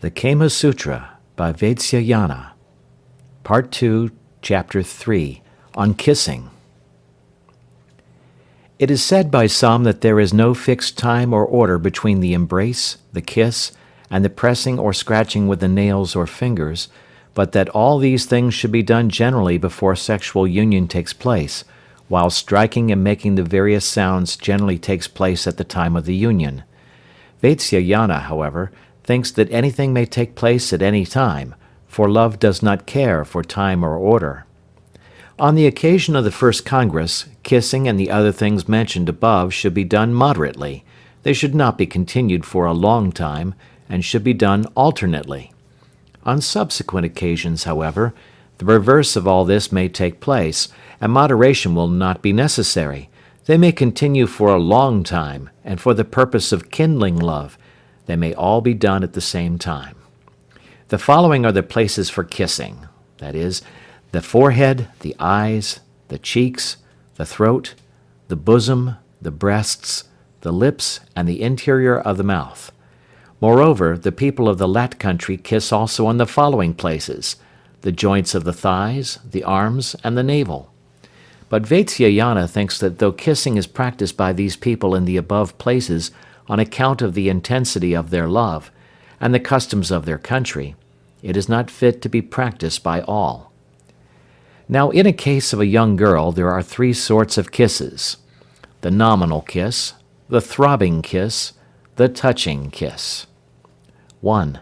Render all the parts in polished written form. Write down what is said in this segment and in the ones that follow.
The Kama Sutra by Vatsyayana, Part-2, Chapter 3, on Kissing. It is said by some that there is no fixed time or order between the embrace, the kiss, and the pressing or scratching with the nails or fingers, but that all these things should be done generally before sexual union takes place, while striking and making the various sounds generally takes place at the time of the union. Vatsyayana, however, thinks that anything may take place at any time, for love does not care for time or order. On the occasion of the first Congress, kissing and the other things mentioned above should be done moderately. They should not be continued for a long time, and should be done alternately. On subsequent occasions, however, the reverse of all this may take place, and moderation will not be necessary. They may continue for a long time, and for the purpose of kindling love. They may all be done at the same time. The following are the places for kissing, that is, the forehead, the eyes, the cheeks, the throat, the bosom, the breasts, the lips, and the interior of the mouth. Moreover, the people of the Lat country kiss also on the following places: the joints of the thighs, the arms, and the navel. But Vatsyayana thinks that though kissing is practiced by these people in the above places on account of the intensity of their love, and the customs of their country, it is not fit to be practiced by all. Now, in a case of a young girl, there are three sorts of kisses: the nominal kiss, the throbbing kiss, the touching kiss. 1.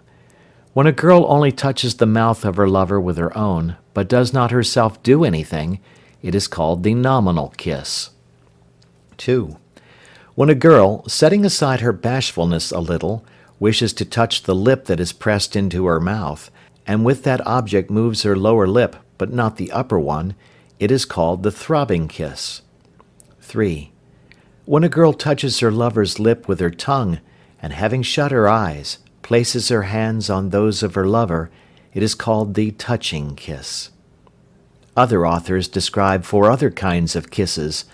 When a girl only touches the mouth of her lover with her own, but does not herself do anything, it is called the nominal kiss. 2. When a girl, setting aside her bashfulness a little, wishes to touch the lip that is pressed into her mouth, and with that object moves her lower lip, but not the upper one, it is called the throbbing kiss. 3. When a girl touches her lover's lip with her tongue, and having shut her eyes, places her hands on those of her lover, it is called the touching kiss. Other authors describe 4 other kinds of kisses: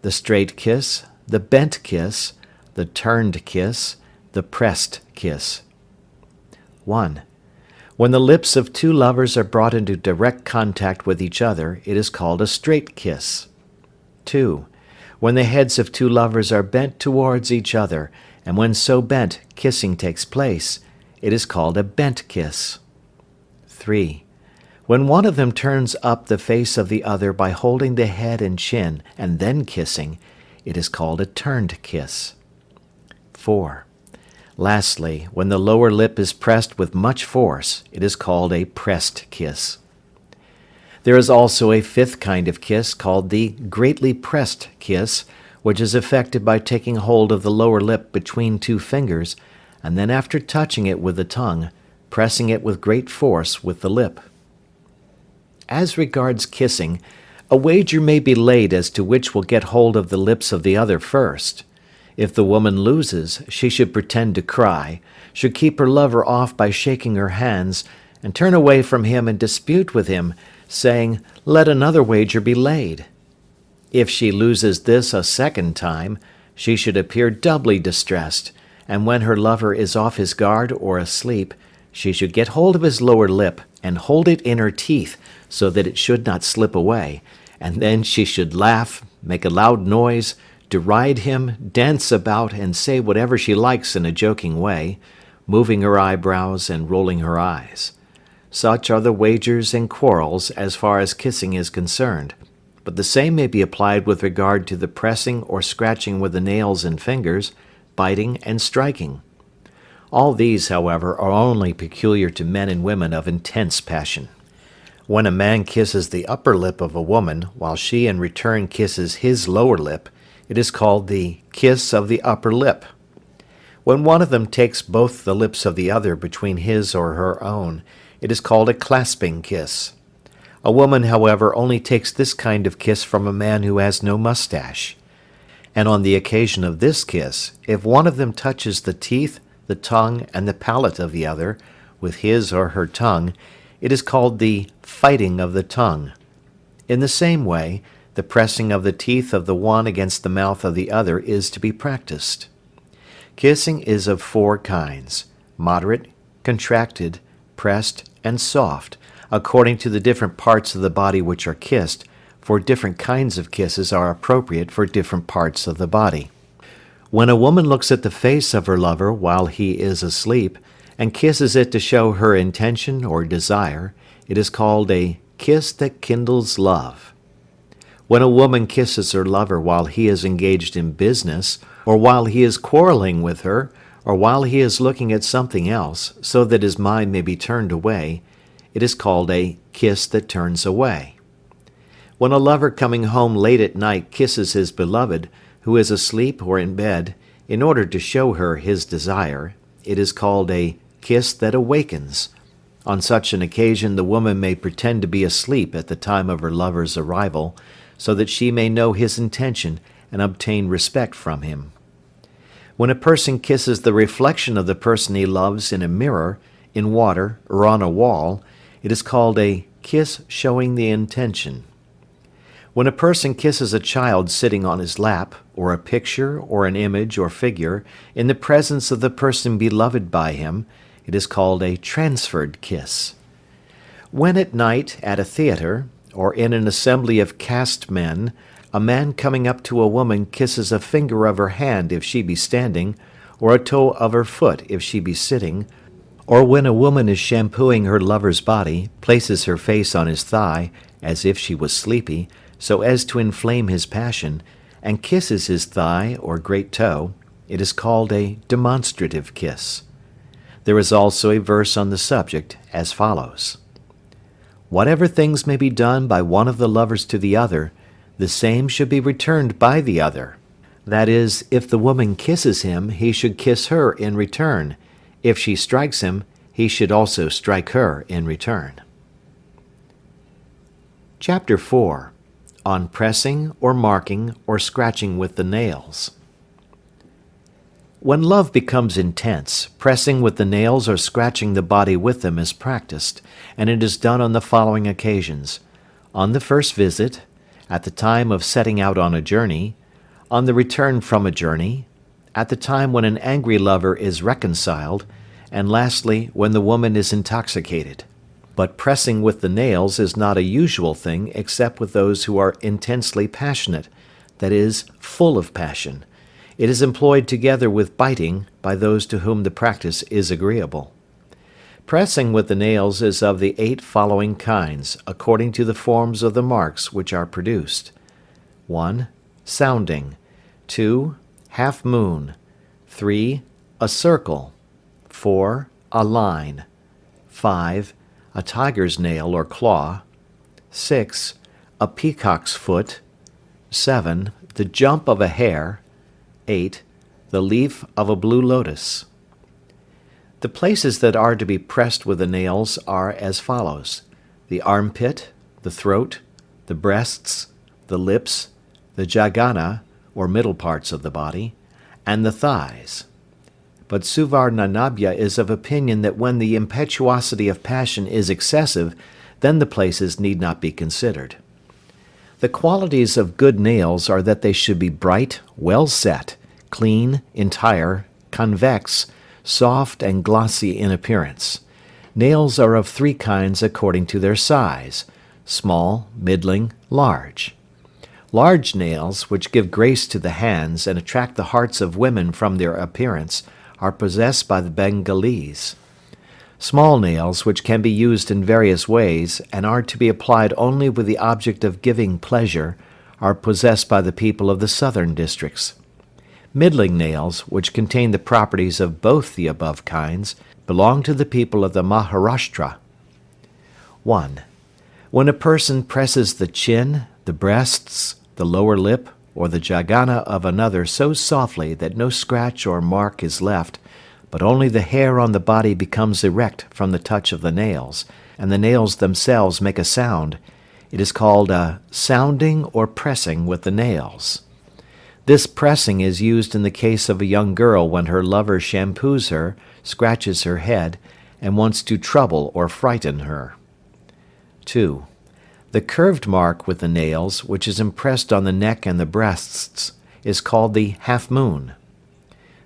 the straight kiss, the bent kiss, the turned kiss, the pressed kiss. 1. When the lips of two lovers are brought into direct contact with each other, it is called a straight kiss. 2. When the heads of two lovers are bent towards each other, and when so bent kissing takes place, it is called a bent kiss. 3. When one of them turns up the face of the other by holding the head and chin, and then kissing, it is called a turned kiss. 4. Lastly, when the lower lip is pressed with much force, it is called a pressed kiss. There is also a 5th kind of kiss called the greatly pressed kiss, which is effected by taking hold of the lower lip between 2 fingers, and then after touching it with the tongue, pressing it with great force with the lip. As regards kissing, a wager may be laid as to which will get hold of the lips of the other first. If the woman loses, she should pretend to cry, should keep her lover off by shaking her hands, and turn away from him and dispute with him, saying, "Let another wager be laid." If she loses this a second time, she should appear doubly distressed, and when her lover is off his guard or asleep, she should get hold of his lower lip and hold it in her teeth so that it should not slip away, and then she should laugh, make a loud noise, deride him, dance about, and say whatever she likes in a joking way, moving her eyebrows and rolling her eyes. Such are the wagers and quarrels as far as kissing is concerned, but the same may be applied with regard to the pressing or scratching with the nails and fingers, biting and striking. All these, however, are only peculiar to men and women of intense passion. When a man kisses the upper lip of a woman, while she in return kisses his lower lip, it is called the kiss of the upper lip. When one of them takes both the lips of the other between his or her own, it is called a clasping kiss. A woman, however, only takes this kind of kiss from a man who has no mustache. And on the occasion of this kiss, if one of them touches the teeth, the tongue, and the palate of the other, with his or her tongue, it is called the fighting of the tongue. In the same way, the pressing of the teeth of the one against the mouth of the other is to be practiced. Kissing is of 4 kinds: moderate, contracted, pressed, and soft, according to the different parts of the body which are kissed, for different kinds of kisses are appropriate for different parts of the body. When a woman looks at the face of her lover while he is asleep, and kisses it to show her intention or desire, it is called a kiss that kindles love. When a woman kisses her lover while he is engaged in business, or while he is quarreling with her, or while he is looking at something else, so that his mind may be turned away, it is called a kiss that turns away. When a lover coming home late at night kisses his beloved, who is asleep or in bed, in order to show her his desire, it is called a kiss that awakens. On such an occasion the woman may pretend to be asleep at the time of her lover's arrival, so that she may know his intention and obtain respect from him. When a person kisses the reflection of the person he loves in a mirror, in water, or on a wall, it is called a kiss showing the intention. When a person kisses a child sitting on his lap, or a picture, or an image, or figure, in the presence of the person beloved by him, it is called a transferred kiss. When at night, at a theater, or in an assembly of caste men, a man coming up to a woman kisses a finger of her hand if she be standing, or a toe of her foot if she be sitting, or when a woman is shampooing her lover's body, places her face on his thigh, as if she was sleepy, so as to inflame his passion, and kisses his thigh or great toe, it is called a demonstrative kiss. There is also a verse on the subject as follows: "Whatever things may be done by one of the lovers to the other, the same should be returned by the other. That is, if the woman kisses him, he should kiss her in return. If she strikes him, he should also strike her in return." Chapter 4. On pressing, or marking, or scratching with the nails. When love becomes intense, pressing with the nails or scratching the body with them is practiced, and it is done on the following occasions: on the first visit, at the time of setting out on a journey, on the return from a journey, at the time when an angry lover is reconciled, and lastly when the woman is intoxicated. But pressing with the nails is not a usual thing except with those who are intensely passionate, that is, full of passion. It is employed together with biting by those to whom the practice is agreeable. Pressing with the nails is of the 8 following kinds, according to the forms of the marks which are produced. 1. Sounding. 2. Half moon. 3. A circle. 4. A line. 5. A tiger's nail or claw. 6. A peacock's foot. 7. The jump of a hare. 8. The leaf of a blue lotus. The places that are to be pressed with the nails are as follows: the armpit, the throat, the breasts, the lips, the jagana, or middle parts of the body, and the thighs. But Suvarnanabhya is of opinion that when the impetuosity of passion is excessive, then the places need not be considered. The qualities of good nails are that they should be bright, well set, clean, entire, convex, soft and glossy in appearance. Nails are of 3 kinds according to their size: small, middling, large. Large nails, which give grace to the hands and attract the hearts of women from their appearance, are possessed by the Bengalese. Small nails, which can be used in various ways and are to be applied only with the object of giving pleasure, are possessed by the people of the southern districts. Middling nails, which contain the properties of both the above kinds, belong to the people of the Maharashtra. 1. When a person presses the chin, the breasts, the lower lip, or the jagana of another so softly that no scratch or mark is left, but only the hair on the body becomes erect from the touch of the nails, and the nails themselves make a sound, it is called a sounding or pressing with the nails. This pressing is used in the case of a young girl when her lover shampoos her, scratches her head, and wants to trouble or frighten her. 2. The curved mark with the nails, which is impressed on the neck and the breasts, is called the half moon.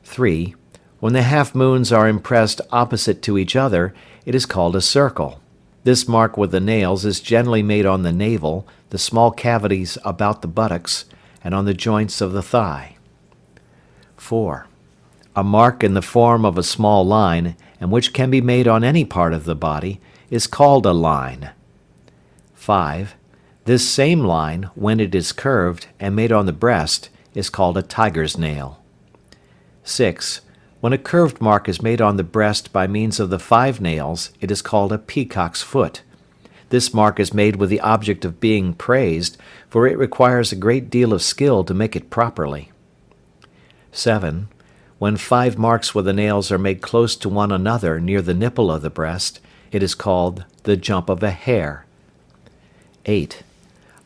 3. When the half moons are impressed opposite to each other, it is called a circle. This mark with the nails is generally made on the navel, the small cavities about the buttocks, and on the joints of the thigh. 4. A mark in the form of a small line, and which can be made on any part of the body, is called a line. 5. This same line, when it is curved and made on the breast, is called a tiger's nail. 6. When a curved mark is made on the breast by means of the 5 nails, it is called a peacock's foot. This mark is made with the object of being praised, for it requires a great deal of skill to make it properly. 7. When 5 marks with the nails are made close to one another near the nipple of the breast, it is called the jump of a hare. 8.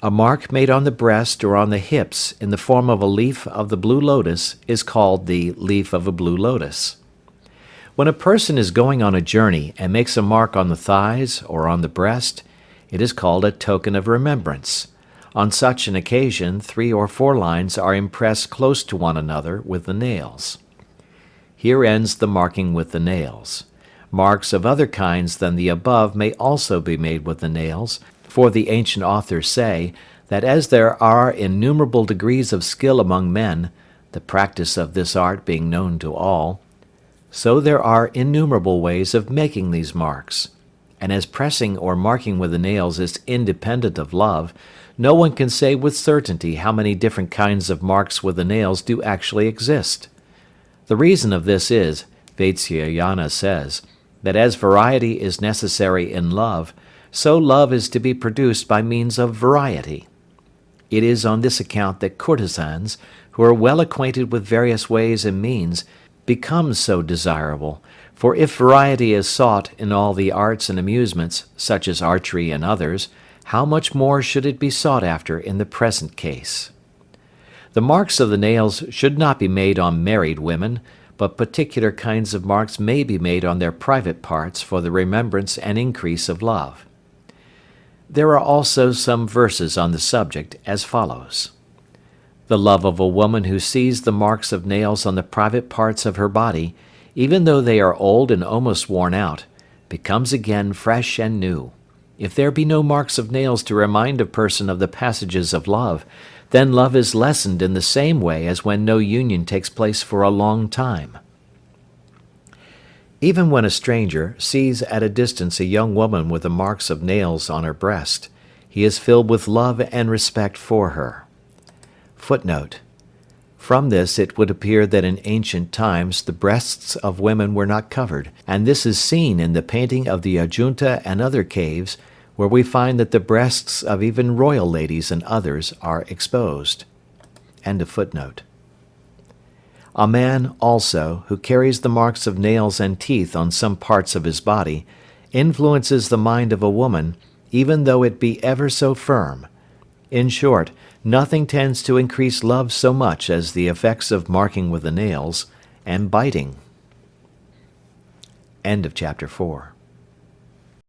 A mark made on the breast or on the hips in the form of a leaf of the blue lotus is called the leaf of a blue lotus. When a person is going on a journey and makes a mark on the thighs or on the breast, it is called a token of remembrance. On such an occasion, 3 or 4 lines are impressed close to one another with the nails. Here ends the marking with the nails. Marks of other kinds than the above may also be made with the nails, for the ancient authors say that as there are innumerable degrees of skill among men, the practice of this art being known to all, so there are innumerable ways of making these marks. And as pressing or marking with the nails is independent of love, no one can say with certainty how many different kinds of marks with the nails do actually exist. The reason of this is, Vatsyayana says, that as variety is necessary in love, so love is to be produced by means of variety. It is on this account that courtesans, who are well acquainted with various ways and means, become so desirable, for if variety is sought in all the arts and amusements, such as archery and others, how much more should it be sought after in the present case? The marks of the nails should not be made on married women, but particular kinds of marks may be made on their private parts for the remembrance and increase of love. There are also some verses on the subject as follows. The love of a woman who sees the marks of nails on the private parts of her body, even though they are old and almost worn out, becomes again fresh and new. If there be no marks of nails to remind a person of the passages of love, then love is lessened in the same way as when no union takes place for a long time. Even when a stranger sees at a distance a young woman with the marks of nails on her breast, he is filled with love and respect for her. Footnote: From this it would appear that in ancient times the breasts of women were not covered, and this is seen in the painting of the Ajunta and other caves, where we find that the breasts of even royal ladies and others are exposed. End of footnote. A man, also, who carries the marks of nails and teeth on some parts of his body, influences the mind of a woman, even though it be ever so firm. In short, nothing tends to increase love so much as the effects of marking with the nails and biting. End of chapter 4.